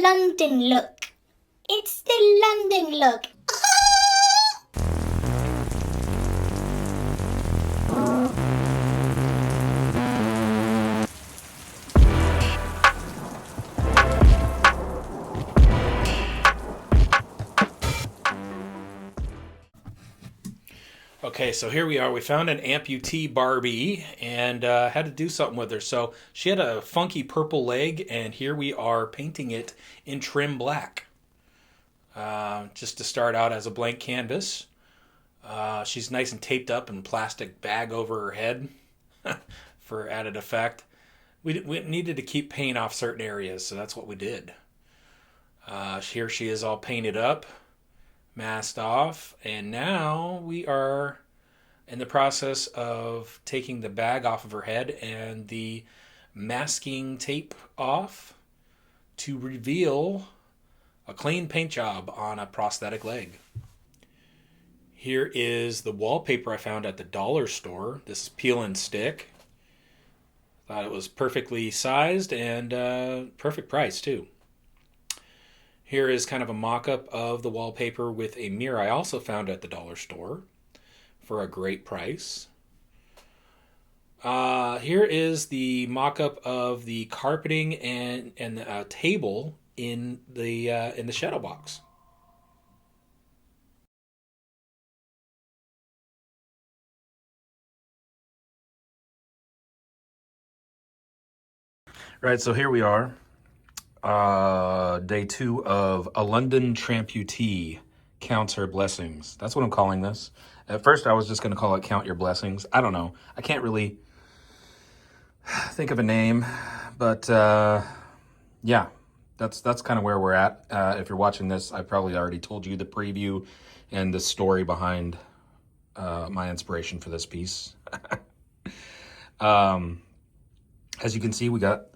London look. It's the London look. Okay, so here we are. We found an amputee Barbie and had to do something with her. So she had a funky purple leg, and here we are painting it in trim black. Just to start out as a blank canvas. She's nice and taped up in a plastic bag over her head for added effect. We needed to keep paint off certain areas, so that's what we did. Here she is all painted up, masked off, and now we are in the process of taking the bag off of her head and the masking tape off to reveal a clean paint job on a prosthetic leg. Here is the wallpaper I found at the dollar store. This is peel and stick. Thought it was perfectly sized and perfect price too. Here is kind of a mock-up of the wallpaper with a mirror I also found at the dollar store for a great price. Here is the mock-up of the carpeting and the table in the shadow box. Right, so here we are. Day 2 of a London Tramputee counts her blessings. That's what I'm calling this. At first, I was just going to call it Count Your Blessings. I don't know. I can't really think of a name, but yeah, that's kind of where we're at. If you're watching this, I probably already told you the preview and the story behind my inspiration for this piece. As you can see, we got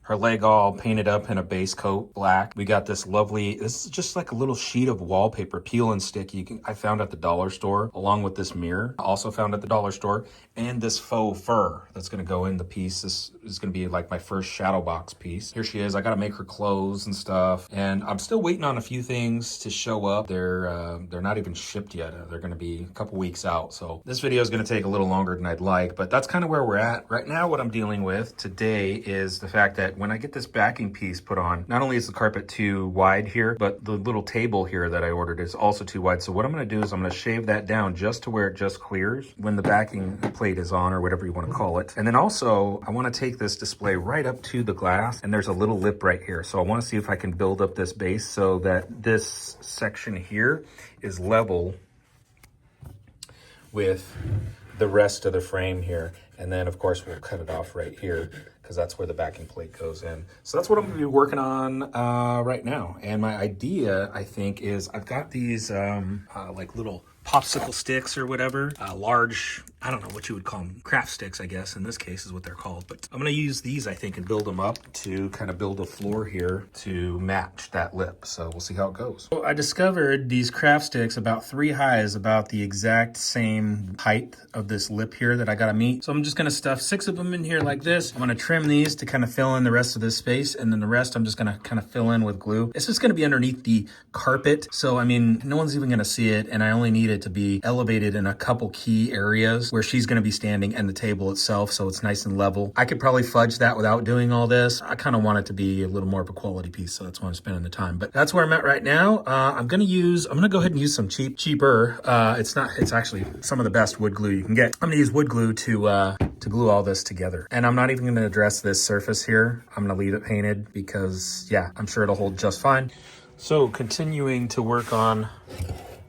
her leg all painted up in a base coat, black. We got this lovely, this is just like a little sheet of wallpaper, peel and stick. I found at the dollar store, along with this mirror, also found at the dollar store, and this faux fur that's gonna go in the piece. This is gonna be like my first shadow box piece. Here she is. I gotta make her clothes and stuff, and I'm still waiting on a few things to show up. They're not even shipped yet. They're gonna be a couple weeks out. So this video is gonna take a little longer than I'd like, but that's kind of where we're at. Right now, what I'm dealing with today is the fact that when I get this backing piece put on, not only is the carpet too wide here, but the little table here that I ordered is also too wide. So what I'm gonna do is I'm gonna shave that down just to where it just clears when the backing plate is on, or whatever you wanna call it. And then also, I wanna take this display right up to the glass, and there's a little lip right here. So I wanna see if I can build up this base so that this section here is level with the rest of the frame here. And then of course we'll cut it off right here because that's where the backing plate goes in. So that's what I'm gonna be working on right now. And my idea, I think, is I've got these like little popsicle sticks or whatever, large, I don't know what you would call them, craft sticks, I guess, in this case is what they're called. But I'm gonna use these, I think, and build them up to kind of build a floor here to match that lip. So we'll see how it goes. So I discovered these craft sticks about 3 highs, about the exact same height of this lip here that I gotta meet. So I'm just gonna stuff 6 of them in here like this. I'm gonna trim these to kind of fill in the rest of this space, and then the rest I'm just gonna kind of fill in with glue. It's just gonna be underneath the carpet. So, I mean, no one's even gonna see it, and I only need it to be elevated in a couple key areas where she's going to be standing and the table itself, so it's nice and level. I could probably fudge that without doing all this. I kind of want it to be a little more of a quality piece, so that's why I'm spending the time. But that's where I'm at right now. I'm going to go ahead and use some cheaper. It's actually some of the best wood glue you can get. I'm going to use wood glue to glue all this together. And I'm not even going to address this surface here. I'm going to leave it painted because, yeah, I'm sure it'll hold just fine. So continuing to work on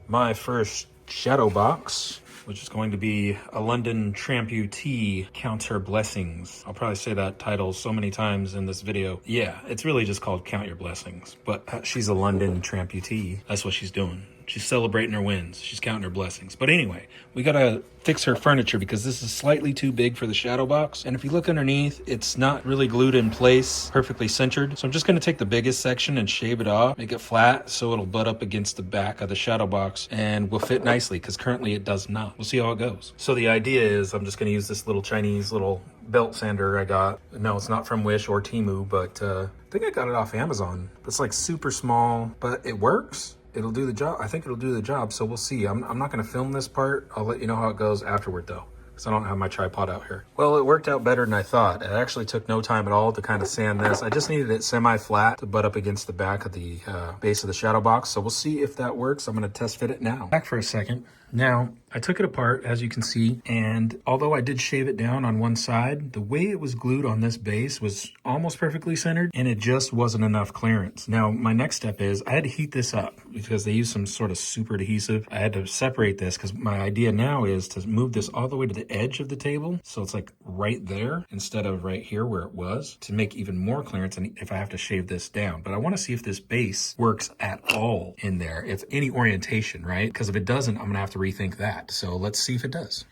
my first shadow box, which is going to be a London Tramputee Counts Her Blessings. I'll probably say that title so many times in this video. Yeah, it's really just called Count Your Blessings, but she's a London Tramputee. That's what she's doing. She's celebrating her wins. She's counting her blessings. But anyway, we gotta fix her furniture because this is slightly too big for the shadow box. And if you look underneath, it's not really glued in place, perfectly centered. So I'm just gonna take the biggest section and shave it off, make it flat so it'll butt up against the back of the shadow box and will fit nicely because currently it does not. We'll see how it goes. So the idea is I'm just gonna use this little Chinese little belt sander I got. No, it's not from Wish or Temu, but I think I got it off Amazon. It's like super small, but it works. It'll do the job. I think it'll do the job, so we'll see. I'm not gonna film this part. I'll let you know how it goes afterward though, because I don't have my tripod out here. Well, it worked out better than I thought. It actually took no time at all to kind of sand this. I just needed it semi-flat to butt up against the back of the base of the shadow box. So we'll see if that works. I'm gonna test fit it now. Back for a second. Now, I took it apart, as you can see, and although I did shave it down on one side, the way it was glued on this base was almost perfectly centered, and it just wasn't enough clearance. Now, my next step is I had to heat this up because they use some sort of super adhesive. I had to separate this because my idea now is to move this all the way to the edge of the table, so it's like right there instead of right here where it was, to make even more clearance and if I have to shave this down. But I want to see if this base works at all in there, if any orientation, right? Because if it doesn't, I'm gonna have to rethink that. So let's see if it does.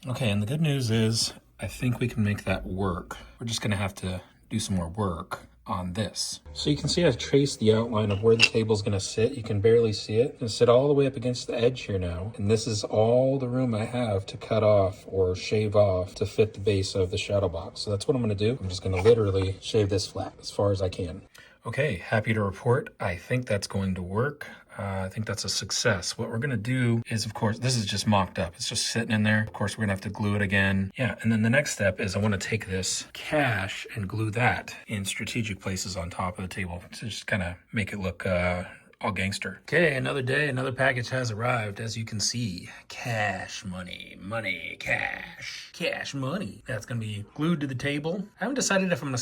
Okay, and the good news is I think we can make that work. We're just gonna have to do some more work on this. So you can see I've traced the outline of where the table's gonna sit. You can barely see it. It's gonna sit all the way up against the edge here now. And this is all the room I have to cut off or shave off to fit the base of the shadow box. So that's what I'm gonna do. I'm just gonna literally shave this flat as far as I can. Okay, happy to report, I think that's going to work. I think that's a success. What we're gonna do is, of course, this is just mocked up. It's just sitting in there. Of course, we're gonna have to glue it again. Yeah, and then the next step is I wanna take this cash and glue that in strategic places on top of the table to just kind of make it look all gangster. Okay, another day, another package has arrived. As you can see, cash money, cash money. That's gonna be glued to the table. I haven't decided if I'm gonna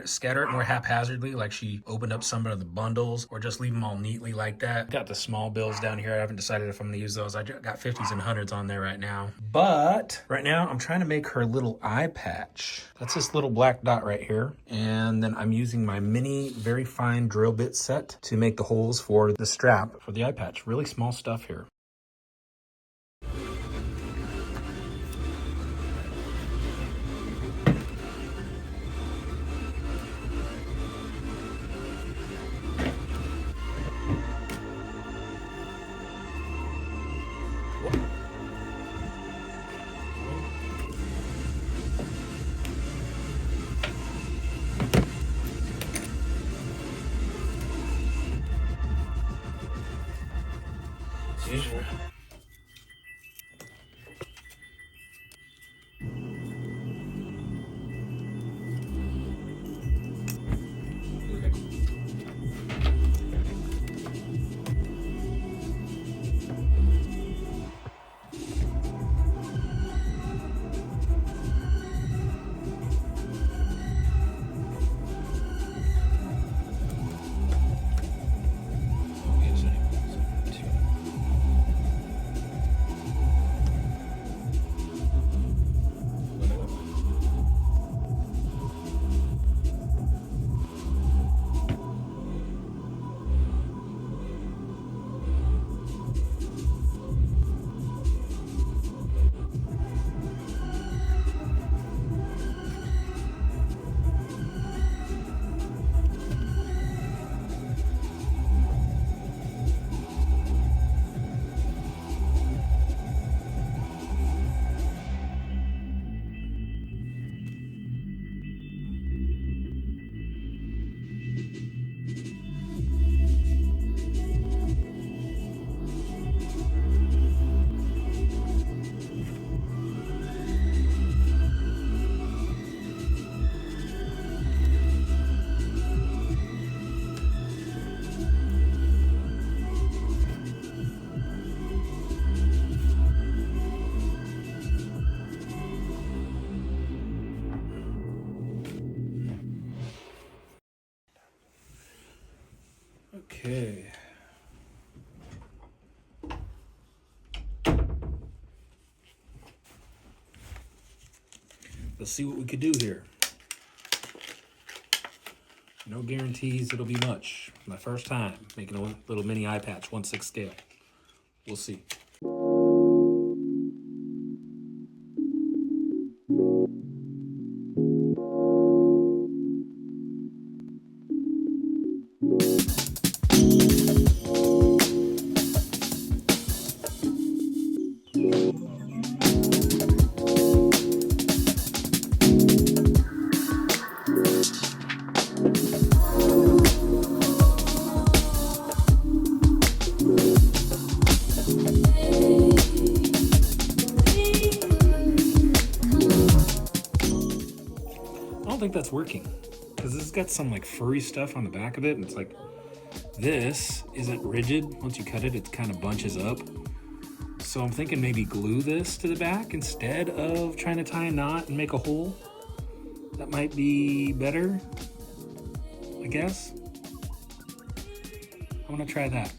scatter it more haphazardly, like she opened up some of the bundles, or just leave them all neatly like that. Got the small bills down here. I haven't decided if I'm gonna use those. I got 50s and 100s on there right now. But right now, I'm trying to make her little eye patch. That's this little black dot right here. And then I'm using my mini, very fine drill bit set to make the holes for the strap for the eye patch. Really small stuff here. Usual. Okay. Let's see what we could do here. No guarantees it'll be much. My first time making a little mini eye patch, 1/6 scale. We'll see. think that's working because it's got some like furry stuff on the back of it, and it's like this isn't rigid. Once you cut it, it kind of bunches up. So I'm thinking maybe glue this to the back instead of trying to tie a knot and make a hole. That might be better, I guess. I want to try that.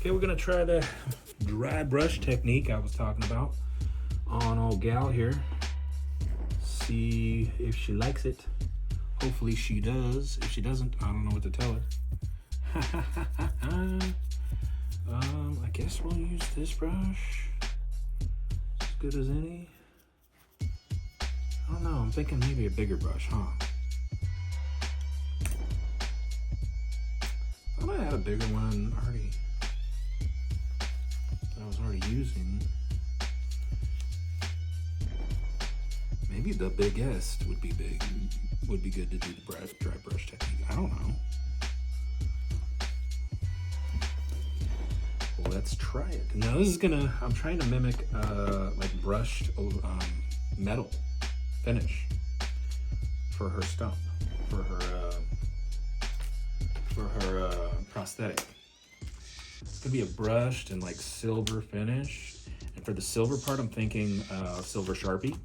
Okay, we're gonna try the dry brush technique I was talking about on old gal here. See if she likes it. Hopefully she does. If she doesn't, I don't know what to tell her. I guess we'll use this brush. As good as any. I don't know, I'm thinking maybe a bigger brush, huh? I thought I had a bigger one already. That I was already using. Maybe the biggest would be good to do the dry brush technique. I don't know. Well, let's try it. Now this is gonna, I'm trying to mimic like brushed metal finish for her stump, for her prosthetic. It's gonna be a brushed and like silver finish. And for the silver part, I'm thinking silver Sharpie.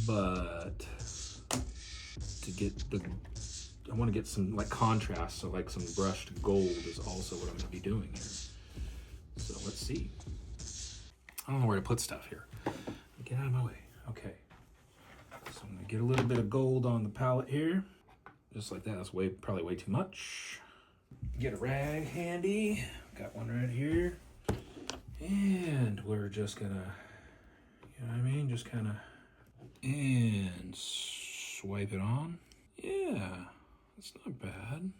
But to get the, I want to get some like contrast, so like some brushed gold is also what I'm gonna be doing here. So let's see. I don't know where to put stuff here. Get out of my way. Okay. So I'm gonna get a little bit of gold on the palette here. Just like that. That's probably way too much. Get a rag handy. Got one right here. And we're just gonna, you know what I mean? Just kind of, and swipe it on. Yeah, that's not bad.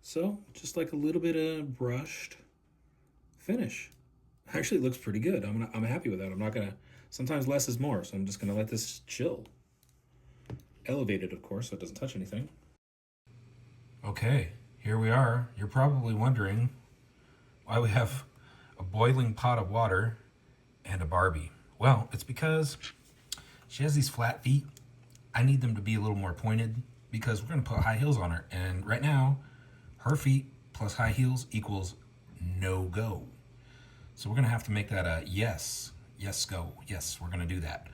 So just like a little bit of brushed finish. Actually, it looks pretty good. I'm happy with that. I'm not gonna. Sometimes less is more, so I'm just gonna let this chill. Elevated, of course, so it doesn't touch anything. Okay, here we are. You're probably wondering why we have a boiling pot of water and a Barbie. Well, it's because she has these flat feet. I need them to be a little more pointed because we're gonna put high heels on her. And right now, her feet plus high heels equals no go. So we're gonna have to make that a yes, yes go, yes, we're gonna do that.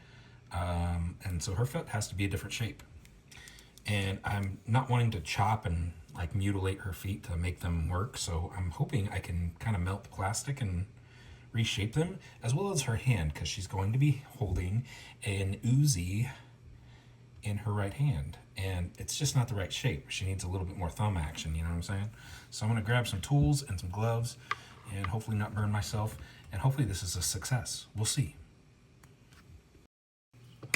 And so her foot has to be a different shape. And I'm not wanting to chop and like mutilate her feet to make them work. So I'm hoping I can kind of melt the plastic and reshape them, as well as her hand, because she's going to be holding an Uzi in her right hand. And it's just not the right shape. She needs a little bit more thumb action, you know what I'm saying? So I'm gonna grab some tools and some gloves and hopefully not burn myself. And hopefully this is a success. We'll see.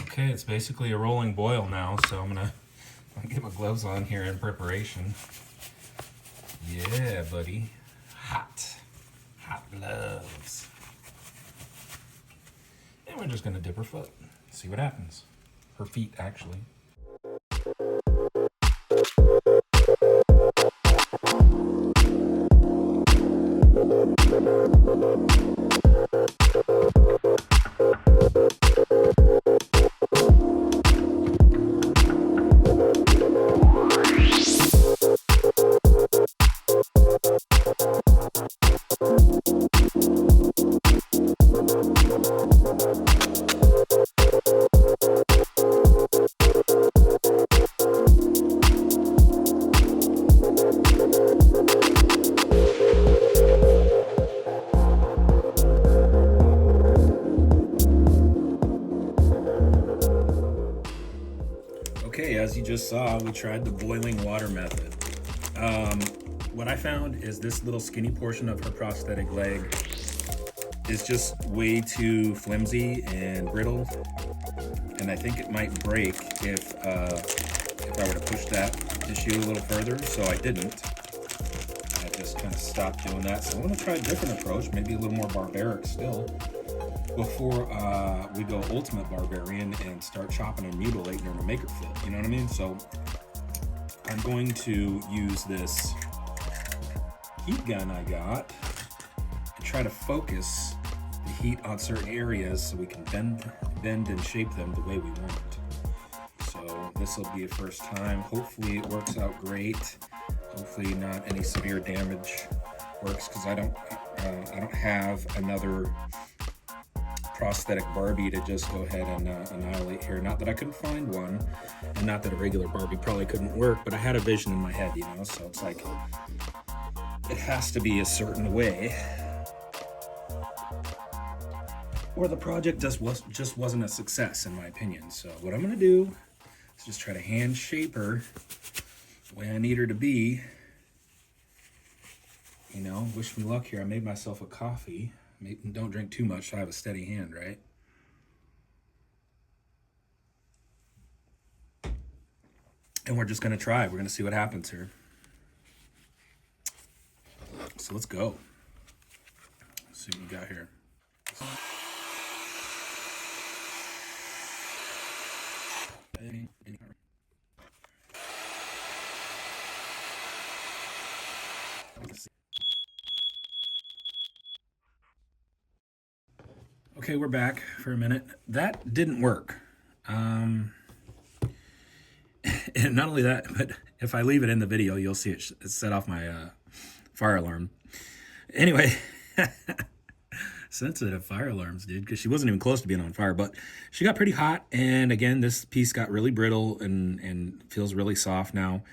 Okay, it's basically a rolling boil now, so I'm gonna get my gloves on here in preparation. Yeah, buddy. Hot gloves. And we're just gonna dip her foot, see what happens. Her feet, actually. Okay, as you just saw, we tried the boiling water method. What I found is this little skinny portion of her prosthetic leg is just way too flimsy and brittle, and I think it might break if I were to push that issue a little further, so I didn't. I just kind of stopped doing that. So I'm gonna try a different approach, maybe a little more barbaric still, before we go ultimate barbarian and start chopping and mutilating her to make her fit, you know what I mean? So I'm going to use this heat gun I got and try to focus the heat on certain areas so we can bend and shape them the way we want. So this will be a first time. Hopefully it works out great. Hopefully not any severe damage works, because I don't have another prosthetic Barbie to just go ahead and annihilate here. Not that I couldn't find one, and not that a regular Barbie probably couldn't work, but I had a vision in my head, you know, so it's like it has to be a certain way, or the project just wasn't a success, in my opinion. So what I'm gonna do is just try to hand shape her the way I need her to be. You know, wish me luck here. I made myself a coffee. Don't drink too much so I have a steady hand, right? And we're just gonna try. We're gonna see what happens here. So let's go. Let's see what we got here. Okay, we're back for a minute. That didn't work. And not only that, but if I leave it in the video, you'll see it set off my fire alarm. Anyway, sensitive fire alarms, dude, because she wasn't even close to being on fire, but she got pretty hot. And again, this piece got really brittle and feels really soft now.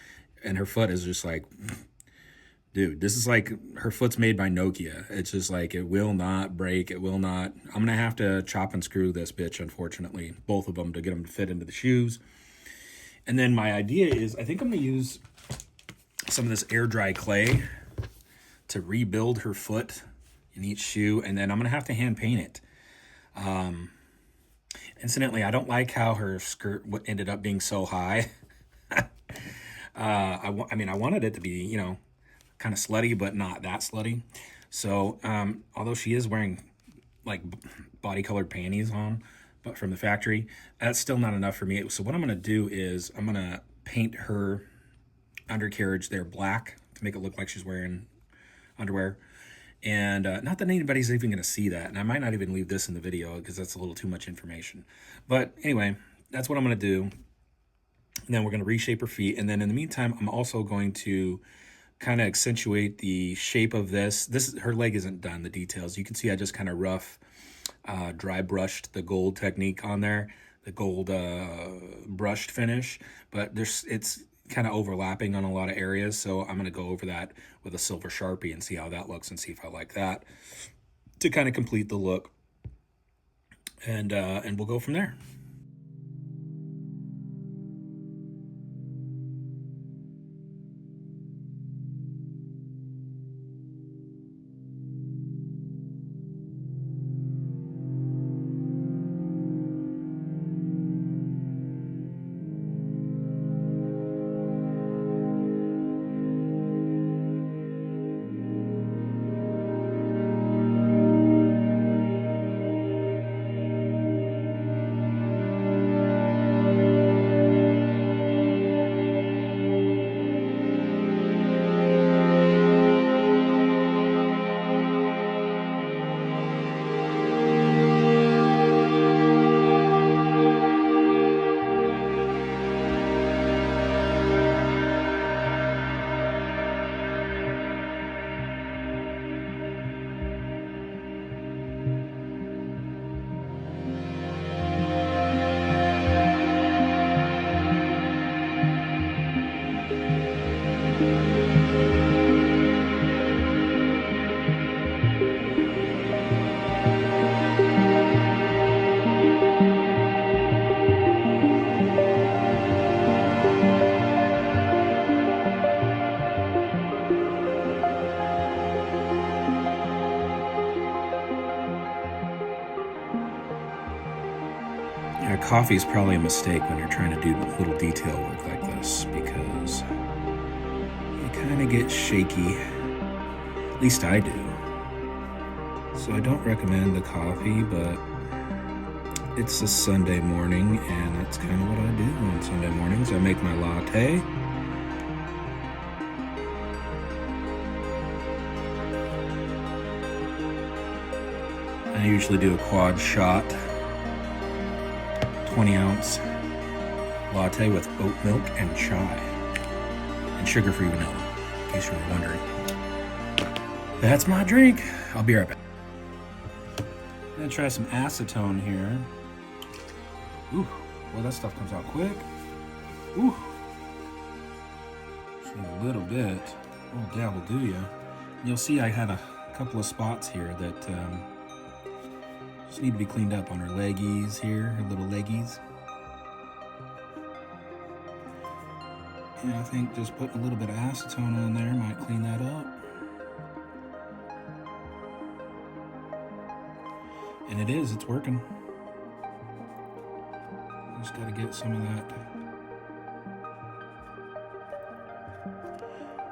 And her foot is just like, dude, this is like, her foot's made by Nokia. It's just like, it will not break. It will not. I'm going to have to chop and screw this bitch, unfortunately, both of them, to get them to fit into the shoes. And then my idea is, I think I'm going to use some of this air dry clay to rebuild her foot in each shoe. And then I'm going to have to hand paint it. Incidentally, I don't like how her skirt ended up being so high. I wanted it to be, you know, kind of slutty, but not that slutty. So although she is wearing like body colored panties on, but from the factory, that's still not enough for me. So what I'm going to do is I'm going to paint her undercarriage there black to make it look like she's wearing underwear. And not that anybody's even going to see that. And I might not even leave this in the video because that's a little too much information. But anyway, that's what I'm going to do. And then we're going to reshape her feet. And then in the meantime, I'm also going to kind of accentuate the shape of this. Her leg isn't done, the details. You can see I just kind of rough dry brushed the gold technique on there, the gold brushed finish, but it's kind of overlapping on a lot of areas. So I'm going to go over that with a silver Sharpie and see how that looks and see if I like that to kind of complete the look. And we'll go from there. Yeah, coffee is probably a mistake when you're trying to do little detail work like this because you kind of get shaky. At least I do. So I don't recommend the coffee, but it's a Sunday morning and that's kind of what I do on Sunday mornings. I make my latte. I usually do a quad shot 20-ounce latte with oat milk and chai and sugar-free vanilla, in case you were wondering. That's my drink. I'll be right back. I'm gonna try some acetone here. Ooh, well that stuff comes out quick. Ooh, just need a little bit. Oh, dabble do ya? You'll see I had a couple of spots here that just need to be cleaned up on her leggies here, her little leggies. And I think just putting a little bit of acetone on there might clean that up. And it's working. Just gotta get some of that.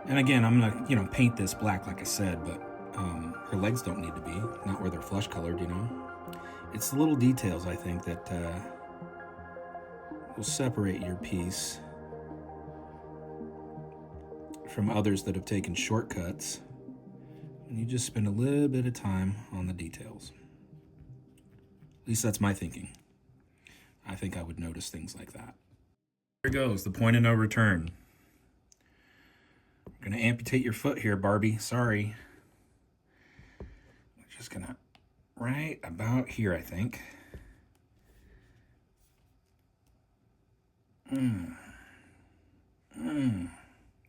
And again, I'm gonna, paint this black like I said, but her legs don't need to be, not where they're flesh colored, It's the little details, I think, that will separate your piece from others that have taken shortcuts. And you just spend a little bit of time on the details. At least that's my thinking. I think I would notice things like that. Here goes, the point of no return. I'm gonna amputate your foot here, Barbie. Sorry. I'm just gonna right about here, I think.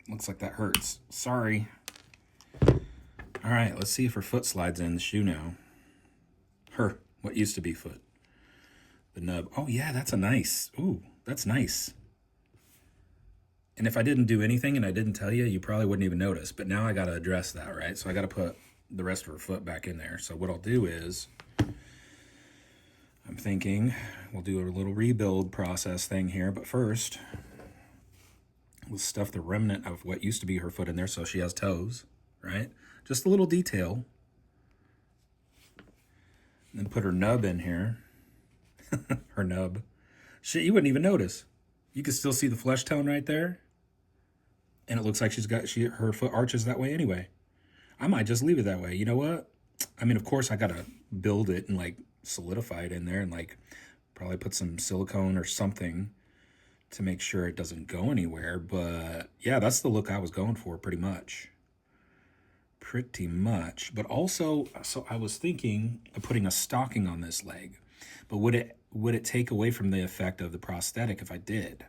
Looks like that hurts. Sorry. All right, let's see if her foot slides in the shoe now. What used to be foot. The nub. Oh yeah, that's that's nice. And if I didn't do anything and I didn't tell you, you probably wouldn't even notice. But now I gotta address that, right? So I gotta put the rest of her foot back in there. So what I'll do is, I'm thinking we'll do a little rebuild process thing here, but first We'll stuff the remnant of what used to be her foot in there so she has toes, right? Just a little detail. And then put her nub in here. Her nub. Shit, you wouldn't even notice. You can still see the flesh tone right there. And it looks like her foot arches that way anyway. I might just leave it that way. You know what? I mean, of course, I gotta build it and like solidify it in there and like probably put some silicone or something to make sure it doesn't go anywhere. But yeah, that's the look I was going for pretty much. But also, so I was thinking of putting a stocking on this leg. But would it take away from the effect of the prosthetic if I did?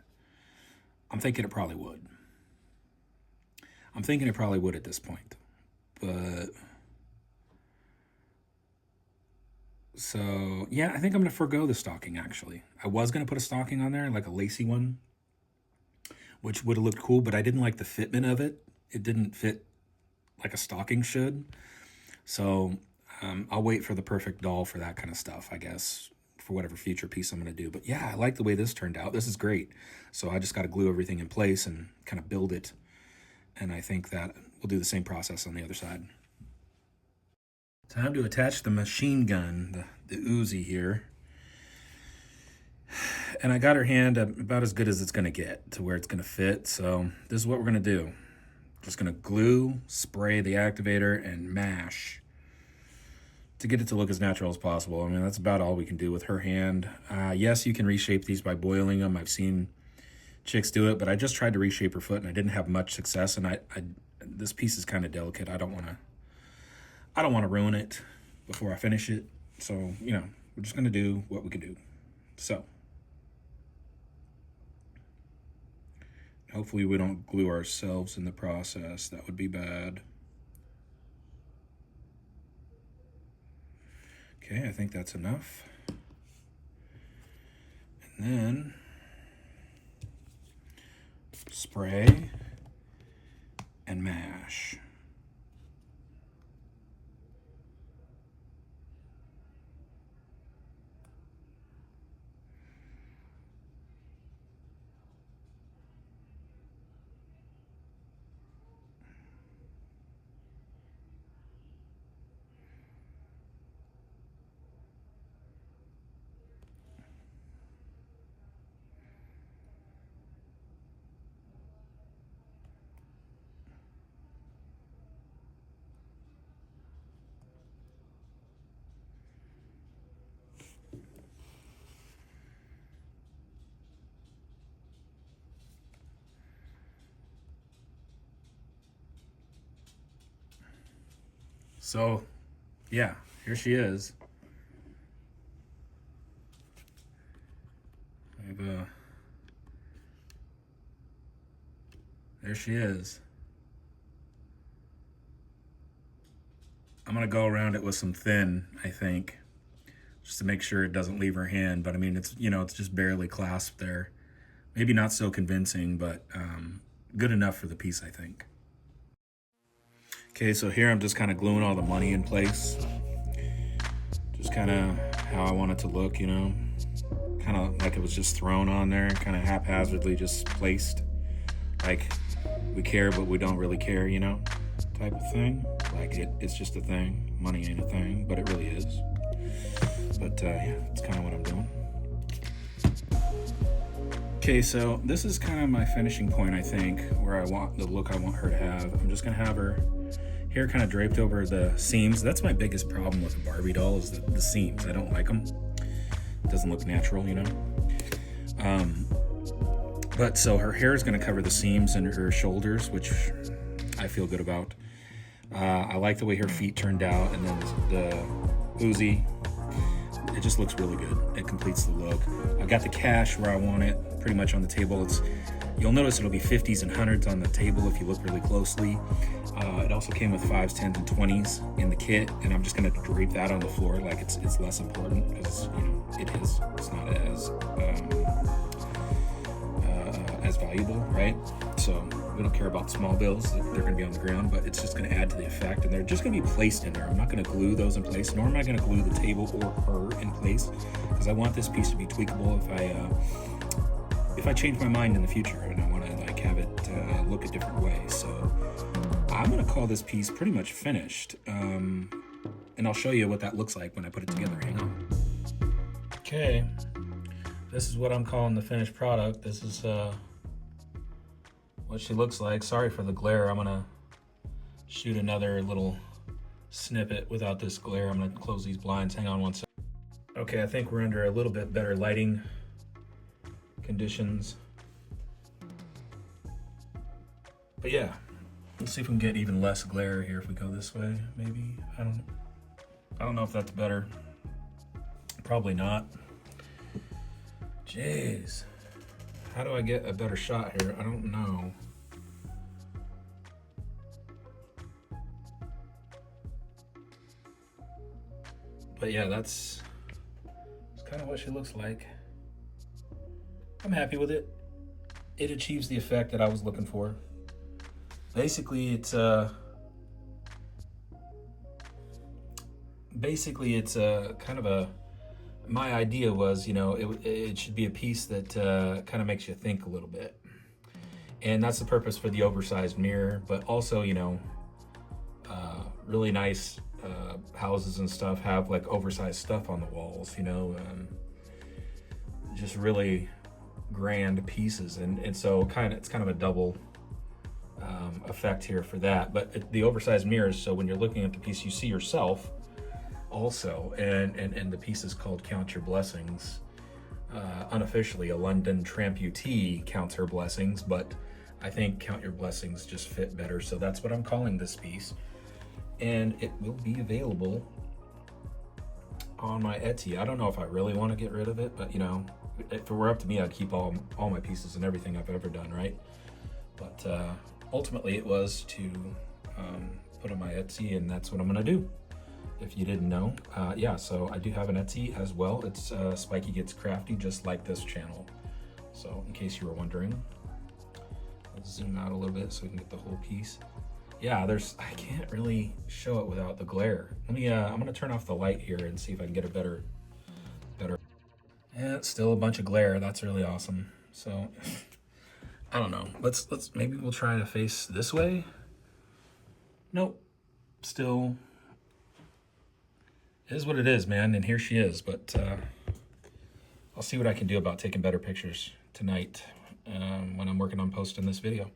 I'm thinking it probably would. At this point. But so yeah, I think I'm gonna forego the stocking actually. I was gonna put a stocking on there, like a lacy one, which would have looked cool, but I didn't like the fitment of it. It didn't fit like a stocking should. So I'll wait for the perfect doll for that kind of stuff, I guess, for whatever future piece I'm gonna do. But yeah, I like the way this turned out. This is great. So I just gotta glue everything in place and kind of build it. And I think that we'll do the same process on the other side. Time to attach the machine gun, the Uzi here. And I got her hand about as good as it's gonna get to where it's gonna fit. So this is what we're gonna do. Just gonna glue, spray the activator, and mash to get it to look as natural as possible. I mean, that's about all we can do with her hand. Yes, you can reshape these by boiling them. I've seen chicks do it, but I just tried to reshape her foot and I didn't have much success. And this piece is kind of delicate. I don't want to ruin it before I finish it. So, you know, we're just going to do what we can do. So hopefully we don't glue ourselves in the process. That would be bad. Okay, I think that's enough. And then spray and mash. So, yeah, here she is. There she is. I'm gonna go around it with some thin, I think, just to make sure it doesn't leave her hand. But I mean, it's, you know, it's just barely clasped there. Maybe not so convincing, but good enough for the piece, I think. Okay, so here I'm just kind of gluing all the money in place. Just kind of how I want it to look, you know. Kind of like it was just thrown on there, kind of haphazardly just placed. Like, we care, but we don't really care, you know, type of thing. Like, it's just a thing. Money ain't a thing, but it really is. But yeah, that's kind of what I'm doing. Okay, so this is kind of my finishing point, I think, where I want the look I want her to have. I'm just gonna have her hair kind of draped over the seams. That's my biggest problem with a Barbie doll, is the seams. I don't like them. It doesn't look natural, you know. But so her hair is gonna cover the seams and her shoulders, which I feel good about. I like the way her feet turned out, and then the Uzi, it just looks really good. It completes the look. I've got the cash where I want it, pretty much on the table. You'll notice it'll be 50s and 100s on the table if you look really closely. It also came with 5s, 10s, and 20s in the kit, and I'm just gonna drape that on the floor like it's less important, because, you know, it is. It's not as valuable, right? So we don't care about small bills. They're gonna be on the ground, but it's just gonna add to the effect, and they're just gonna be placed in there. I'm not gonna glue those in place, nor am I gonna glue the table or her in place, because I want this piece to be tweakable if I change my mind in the future and I want to like have it look a different way. So I'm gonna call this piece pretty much finished. And I'll show you what that looks like when I put it together. Hang on. Okay, this is what I'm calling the finished product. This is what she looks like. Sorry for the glare. I'm gonna shoot another little snippet without this glare. I'm gonna close these blinds. Hang on one second. Okay, I think we're under a little bit better lighting conditions. But yeah, let's see if we can get even less glare here if we go this way, maybe. I don't know if that's better. Probably not. Jeez. How do I get a better shot here? I don't know. But yeah, that's kind of what she looks like. I'm happy with it. It achieves the effect that I was looking for. Basically, it's kind of a, my idea was, you know, it should be a piece that kind of makes you think a little bit. And that's the purpose for the oversized mirror, but also, you know, really nice houses and stuff have like oversized stuff on the walls, you know, just really grand pieces. And so it's kind of a double effect here for that. But the oversized mirrors, so when you're looking at the piece, you see yourself also, and the piece is called Count Your Blessings. Unofficially, a London Tramputee counts her blessings, but I think Count Your Blessings just fit better, so that's what I'm calling this piece. And it will be available on my Etsy. I don't know if I really want to get rid of it, but you know, if it were up to me, I'd keep all my pieces and everything I've ever done, right? But ultimately it was to put on my Etsy, and that's what I'm gonna do. If you didn't know, yeah, so I do have an Etsy as well. It's Spiky Gets Crafty, just like this channel. So in case you were wondering, let's zoom out a little bit so we can get the whole piece. Yeah, I can't really show it without the glare. Let me, I'm gonna turn off the light here and see if I can get a better. Yeah, it's still a bunch of glare. That's really awesome. So, I don't know. Maybe we'll try to face this way. Nope, still. It is what it is, man, and here she is, but I'll see what I can do about taking better pictures tonight when I'm working on posting this video.